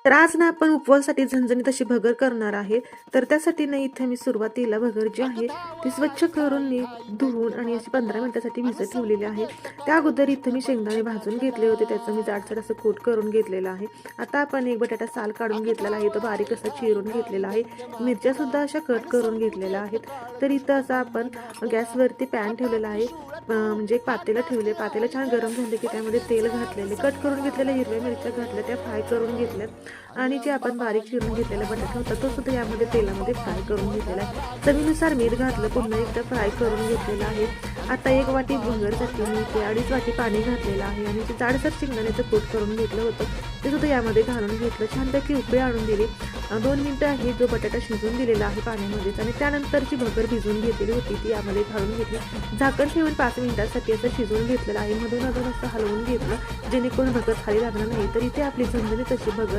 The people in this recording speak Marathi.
तर आज ना आपण उपवासासाठी झणझणीत अशी भगर करणार आहे. तर त्यासाठी ना इथे मी सुरुवातीला भगर जी आहे ती स्वच्छ करून धुवून आणि अशी 15 मिनिटासाठी भिजत ठेवलेली आहे. त्या अगोदर इथे मी शेंगदाणे भाजून घेतले होते, त्याचं मी जाडसर असं कूट करून घेतलेलं आहे. आता आपण एक बटाटा साल काढून घेतलेला आहे, तो बारीक असा चिरून घेतलेला आहे. मिरच्या सुद्धा अशा कट करून घेतलेल्या आहेत. तर इथं असं आपण गॅसवरती पॅन ठेवलेला आहे, म्हणजे एक पातेलं ठेवले. पातेलं छान गरम झाले की त्यामध्ये तेल घातलेले, कट करून घेतलेल्या हिरव्या मिरच्या घातल्या, त्या फ्राय करून घेतल्यात. आणि जे आपण बारीक चिरून घेतलेला बटाटा होता तो सुद्धा यामध्ये तेलामध्ये फ्राय करून घेतलेला आहे. चवीनुसार मीठ घातलं, पुन्हा एकदा फ्राय करून घेतलेला आहे. आता 1 वाटी भगरसाठी मी ते 2.5 वाटी पाणी घातलेलं आहे आणि जे जाडसर शेंगदाण्याचं कूट करून घेतलं होतं ते सुद्धा यामध्ये घालून घेतलं. छानपैकी उकळी आणून दिली. 2 मिनिटं आहे जो बटाटा शिजवून दिलेला आहे पाण्यामध्येच, आणि त्यानंतरची भगर भिजवून घेतलेली होती ती यामध्ये घालून घेतली. झाकण ठेवून 5 मिनिटांसाठी असं शिजवून घेतलेलं आहे. मधून असं हलवून घेतलं जेणेकरून भगर खाली लागणार नाही. तर इथे आपली झणझणीत अशी भगर